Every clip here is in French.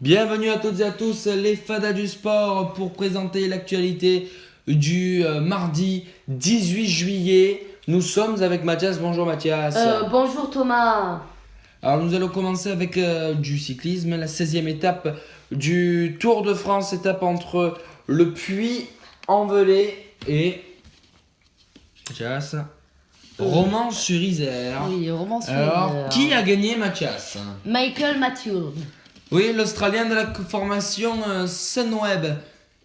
Bienvenue à toutes et à tous, les fadas du sport, pour présenter l'actualité du mardi 18 juillet. Nous sommes avec Mathias. Bonjour Mathias. Bonjour Thomas. Alors nous allons commencer avec du cyclisme, la 16e étape du Tour de France, étape entre le Puy-en-Velay et Mathias, Romans-sur-Isère. Oui, romance. Alors, qui a gagné Mathias? Michael Matthews. Oui, l'Australien de la formation Sunweb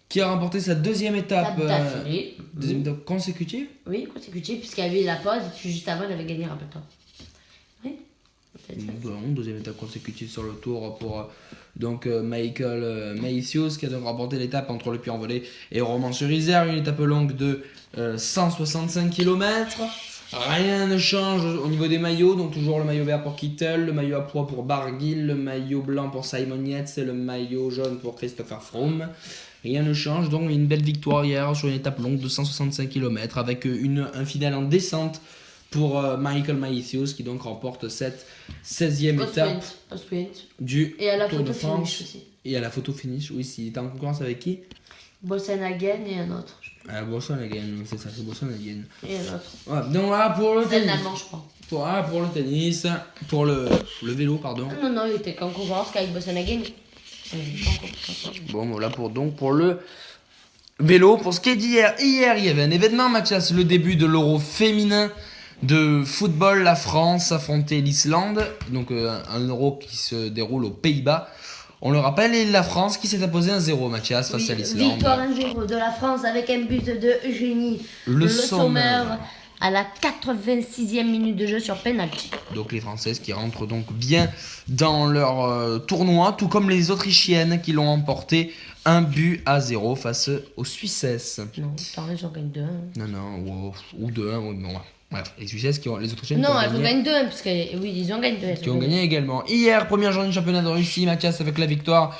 qui a remporté sa deuxième étape, D'affilée. deuxième étape consécutive. Oui, consécutif, puisqu'il y avait la pause, puis juste avant, il avait gagné, rappelle-toi. Oui. Deuxième étape consécutive sur le tour pour Michael Matthews qui a donc remporté l'étape entre le Puy-en-Velay et Romans-sur-Isère, une étape longue de 165 km. Rien ne change au niveau des maillots, donc toujours le maillot vert pour Kittel, le maillot à pois pour Barguil, le maillot blanc pour Simon Yates et le maillot jaune pour Christopher Froome. Rien ne change, donc une belle victoire hier sur une étape longue de 165 km avec un final en descente pour Michael Matthews qui donc remporte cette 16e étape du Et à la Tour de photo France. finish aussi. Et à la photo finish, oui, s'il était en concurrence avec qui? Bossenhagen et un autre. Bossenhagen, c'est ça, c'est Bossenhagen. Et un autre. Ouais, donc voilà pour le C'est un tennis. allemand, je crois. Pour le tennis, pour le vélo, pardon. Non, il était qu'en concurrence qu'avec Bossenhagen. Bon, voilà pour le vélo. Pour ce qui est d'hier, il y avait un événement, Mathias, le début de l'Euro féminin de football. La France affrontait l'Islande, donc un Euro qui se déroule aux Pays-Bas. On le rappelle, et la France qui s'est imposée 1-0, Mathias, face à l'Islande. Victoire 1-0 de la France avec un but de Eugénie Le Sommer à la 86e minute de jeu sur penalty. Donc les Françaises qui rentrent donc bien dans leur tournoi, tout comme les Autrichiennes qui l'ont emporté 1-0 face aux Suissesses. Non, pareil, ils ont gagné 2-1. Non, ou 2-1, oui, bon, bref, les Suissesses les Autrichiennes Non, qui ont elles ont gagné. gagné 2-1, parce que oui, ils ont gagné 2-1. Qui ont gagné également. Hier, première journée du championnat de Russie, Mathias avec la victoire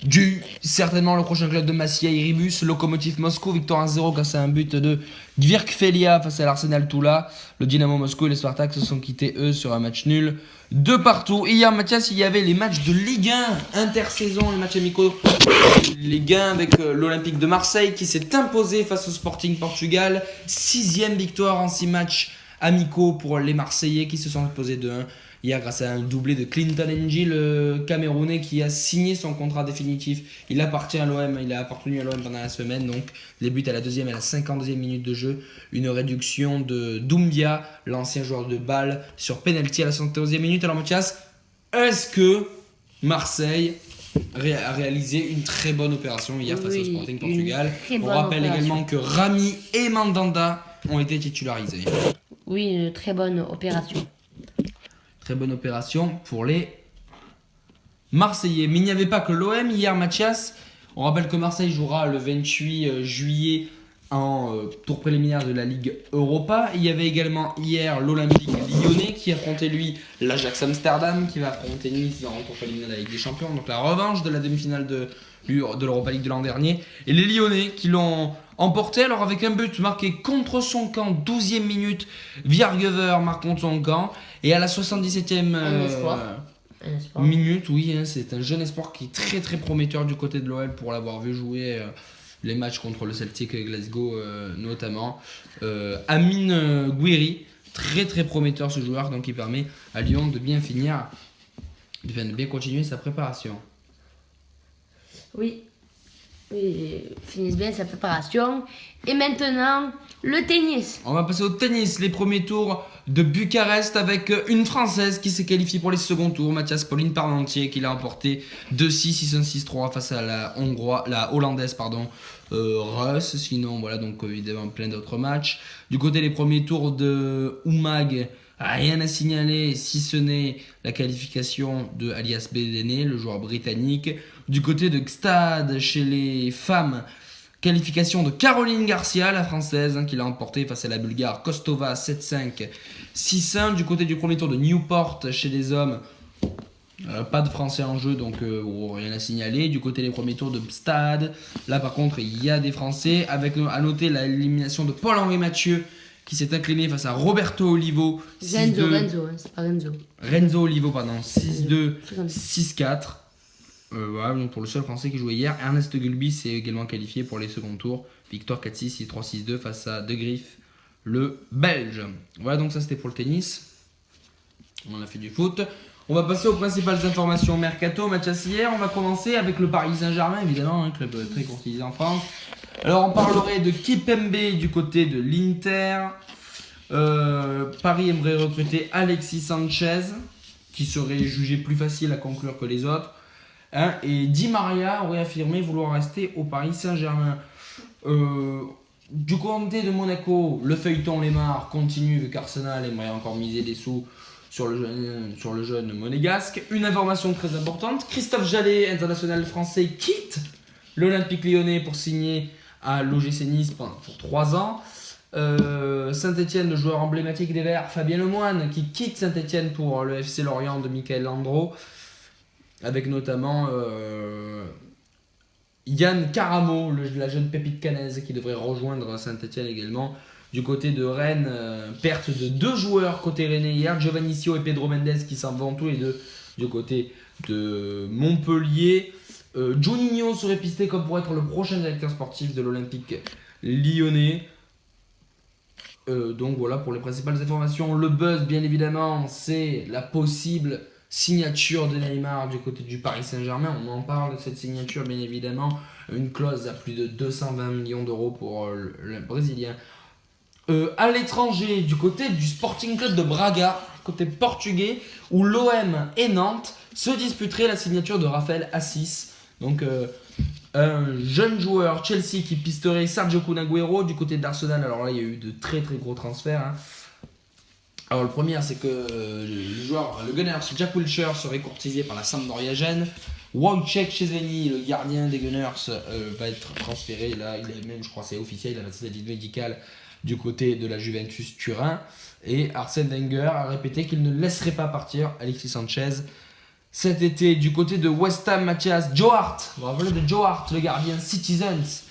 du certainement le prochain club de Massiei Ribus, Lokomotiv Moscou, victoire 1-0 grâce à un but de Gvirkfelia face à l'Arsenal Toula. Le Dynamo Moscou et les Spartaks se sont quittés eux sur un match nul de partout. Hier, Mathias, il y avait les matchs de Ligue 1 intersaison, les matchs amicaux Ligue 1 avec l'Olympique de Marseille qui s'est imposé face au Sporting Portugal. 6e victoire en 6 matchs amicaux pour les Marseillais qui se sont imposés 2-1 hier grâce à un doublé de Clinton N'Jie, le Camerounais qui a signé son contrat définitif. Il appartient à l'OM, il a appartenu à l'OM pendant la semaine, donc les buts à la 2e et à la 52e minute de jeu. Une réduction de Doumbia, l'ancien joueur de Bâle, sur penalty à la 71e minute. Alors Mathias, est-ce que Marseille a réalisé une très bonne opération hier face au Sporting Portugal? On rappelle également que Rami et Mandanda ont été titularisés. Oui, une très bonne opération. Très bonne opération pour les Marseillais. Mais il n'y avait pas que l'OM hier, Mathias. On rappelle que Marseille jouera le 28 juillet en tour préliminaire de la Ligue Europa. Il y avait également hier l'Olympique lyonnais qui affrontait lui l'Ajax Amsterdam qui va affronter Nice dans le tour préliminaire de la Ligue des Champions. Donc la revanche de la demi-finale de l'Europa League de l'an dernier. Et les Lyonnais qui l'ont emporté alors avec un but marqué contre son camp, 12e minute. Viergever marque contre son camp. Et à la 77e minute, oui, c'est un jeune espoir qui est très très prometteur du côté de l'OL pour l'avoir vu jouer les matchs contre le Celtic et Glasgow notamment. Amine Gouiri, très très prometteur ce joueur, donc il permet à Lyon de bien finir, de bien continuer sa préparation. Oui, finissent bien sa préparation. Et maintenant, le tennis. On va passer au tennis, les premiers tours de Bucarest avec une Française qui s'est qualifiée pour les seconds tours, Mathias Pauline Parmentier, qui l'a emporté 2-6, 6-1, 6-3 face à la Hollandaise, Russ. Sinon, voilà, donc évidemment plein d'autres matchs. Du côté des premiers tours de Oumag, rien à signaler si ce n'est la qualification de Alias Bedene, le joueur britannique. Du côté de Gstad, chez les femmes, qualification de Caroline Garcia, la française, qui l'a emporté face à la bulgare Kostova 7-5, 6-1. Du côté du premier tour de Newport, chez les hommes, pas de français en jeu, donc rien à signaler. Du côté des premiers tours de Gstad, là par contre il y a des français, avec à noter l'élimination de Paul-Henri Mathieu qui s'est incliné face à Roberto Olivo. Renzo, c'est pas Renzo. Renzo Olivo, pardon, 6-2, 6-4. Voilà, donc pour le seul Français qui jouait hier, Ernest Gulbis s'est également qualifié pour les seconds tours. Victoire 4-6, 6-3, 6-2 face à De Grief, le Belge. Voilà, donc ça c'était pour le tennis. On a fait du foot. On va passer aux principales informations mercato, Mathias hier. On va commencer avec le Paris Saint-Germain, évidemment, un club très courtisé en France. Alors on parlerait de Kipembe du côté de l'Inter. Paris aimerait recruter Alexis Sanchez, qui serait jugé plus facile à conclure que les autres. Hein, et Di Maria aurait affirmé vouloir rester au Paris Saint-Germain. Du côté de Monaco, le feuilleton Lemar continue vu qu'Arsenal aimerait encore miser des sous sur le jeune monégasque. Une information très importante, Christophe Jallet, international français, quitte l'Olympique lyonnais pour signer à l'OGC Nice pour 3 ans. Saint-Etienne, le joueur emblématique des Verts, Fabien Lemoine, qui quitte Saint-Etienne pour le FC Lorient de Michael Landreau, avec notamment Yann Caramo, la jeune pépite canaise qui devrait rejoindre Saint-Etienne également. Du côté de Rennes, perte de 2 joueurs côté Rennais hier, Giovannicio et Pedro Mendes qui s'en vont tous les deux du côté de Montpellier. Juninho serait pisté comme pour être le prochain directeur sportif de l'Olympique lyonnais. Donc voilà pour les principales informations. Le buzz, bien évidemment, c'est la possible signature de Neymar du côté du Paris Saint-Germain. On en parle de cette signature, bien évidemment. Une clause à plus de 220 millions d'euros pour le Brésilien. À l'étranger, du côté du Sporting Club de Braga, côté portugais, où l'OM et Nantes se disputeraient la signature de Raphaël Assis. Donc un jeune joueur Chelsea qui pisterait Sergio Kun Agüero du côté d'Arsenal. Alors là, il y a eu de très très gros transferts. Hein. Alors le premier, c'est que le Gunners Jack Wilshere serait courtisé par la Sampdoria Gênes. Wojciech Szczesny, le gardien des Gunners, va être transféré. Là, il est même, je crois, c'est officiel, il a sa visite médicale du côté de la Juventus Turin. Et Arsène Wenger a répété qu'il ne laisserait pas partir Alexis Sanchez cet été. Du côté de West Ham, Mathias, Joe Hart, vous vous rappelez de Joe Hart, le gardien Citizens,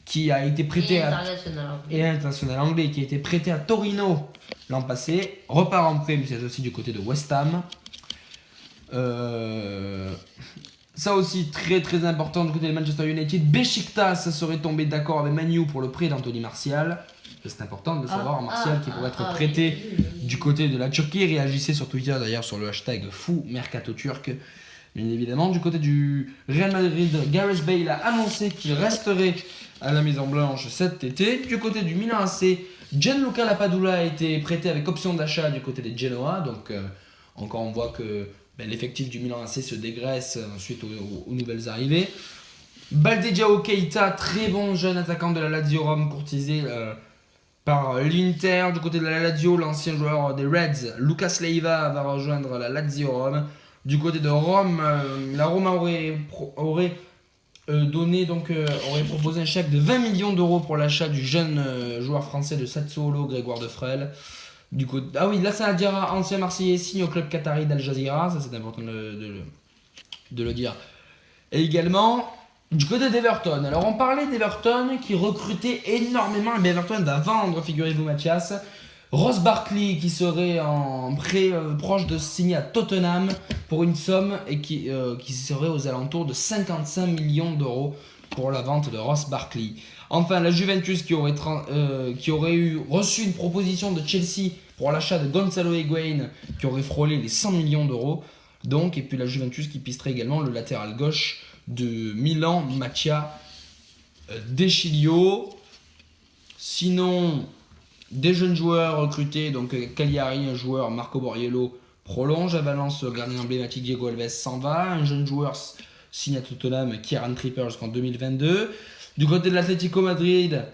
qui a été prêté et international anglais, qui a été prêté à Torino l'an passé, repart en prêt, mais c'est aussi du côté de West Ham. Ça aussi très très important du côté de Manchester United. Besiktas serait tombé d'accord avec Manu pour le prêt d'Anthony Martial. C'est important de savoir Martial qui pourrait être prêté du côté de la Turquie. Réagissez sur Twitter d'ailleurs sur le hashtag #FouMercatoTurc. Bien évidemment, du côté du Real Madrid, Gareth Bale a annoncé qu'il resterait à la Maison Blanche cet été. Du côté du Milan AC, Gianluca Lapadula a été prêté avec option d'achat du côté des Genoa. Donc encore on voit que l'effectif du Milan AC se dégraisse suite aux nouvelles arrivées. Balde Diao Keita, très bon jeune attaquant de la Lazio Rome, courtisé par l'Inter. Du côté de la Lazio, l'ancien joueur des Reds, Lucas Leiva, va rejoindre la Lazio Rome. Du côté de Rome, la Roma aurait proposé un chèque de 20 millions d'euros pour l'achat du jeune joueur français de Sassuolo, Grégoire Defrel. Ah oui, là ça dira ancien Marseillais signe au club qatari d'Al Jazeera, ça c'est important de le dire. Et également, du côté d'Everton. Alors on parlait d'Everton qui recrutait énormément, mais Everton va vendre, figurez-vous Mathias, Ross Barkley qui serait en prêt proche de signer à Tottenham pour une somme et qui serait aux alentours de 55 millions d'euros pour la vente de Ross Barkley. Enfin, la Juventus qui aurait reçu une proposition de Chelsea pour l'achat de Gonzalo Higuain qui aurait frôlé les 100 millions d'euros. Donc, et puis la Juventus qui pisterait également le latéral gauche de Milan, Mattia De Chilio. Sinon, des jeunes joueurs recrutés, donc Cagliari, un joueur, Marco Borriello prolonge à Valence, le gardien emblématique Diego Alves s'en va, un jeune joueur signe à Tottenham, Kieran Trippier jusqu'en 2022. Du côté de l'Atlético Madrid,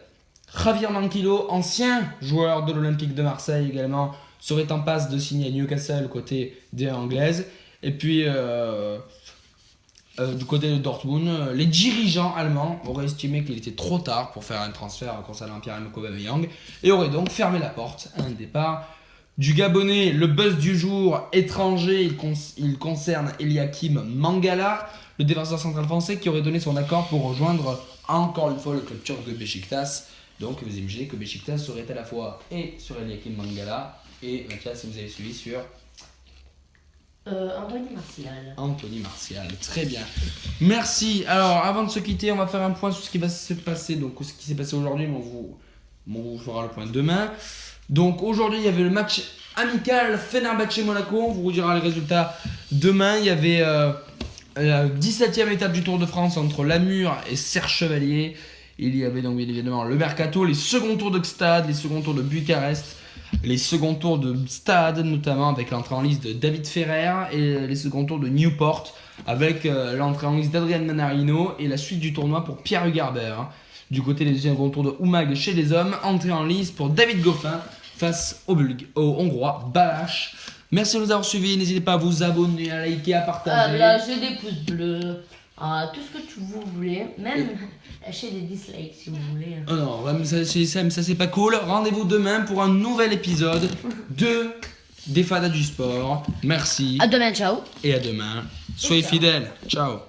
Javier Manquillo, ancien joueur de l'Olympique de Marseille également, serait en passe de signer à Newcastle côté des Anglaises. Et puis du côté de Dortmund, les dirigeants allemands auraient estimé qu'il était trop tard pour faire un transfert concernant Pierre-Emerick Aubameyang et auraient donc fermé la porte à un départ du Gabonais. Le buzz du jour étranger, il concerne Eliakim Mangala, le défenseur central français qui aurait donné son accord pour rejoindre encore une fois le club turc de Beşiktaş. Donc vous imaginez que Beşiktaş serait à la fois et sur Eliakim Mangala et Mathias, si vous avez suivi sur Anthony Martial. Anthony Martial, très bien. Merci. Alors, avant de se quitter, on va faire un point sur ce qui va se passer. Donc, ce qui s'est passé aujourd'hui, mais on vous fera le point demain. Donc, aujourd'hui, il y avait le match amical Fenerbahçe-Monaco. On vous dira les résultats demain. Il y avait la 17e étape du Tour de France entre Lamur et Serre Chevalier. Il y avait donc bien évidemment le Mercato, les seconds tours de Gstad, les seconds tours de Bucarest, les seconds tours de Stade, notamment avec l'entrée en liste de David Ferrer, et les seconds tours de Newport, avec l'entrée en liste d'Adrian Manarino, et la suite du tournoi pour Pierre Hugerber. Du côté des seconds tours de Umag chez les hommes, entrée en liste pour David Goffin face au Hongrois Balázs. Merci de nous avoir suivis, n'hésitez pas à vous abonner, à liker, à partager. Là, j'ai des pouces bleus, tout ce que vous voulez, même lâcher des dislikes si vous voulez. Oh non, ouais, mais ça c'est pas cool. Rendez-vous demain pour un nouvel épisode des Fadas du sport. Merci À demain, ciao. et à demain. Soyez ciao. fidèles. Ciao.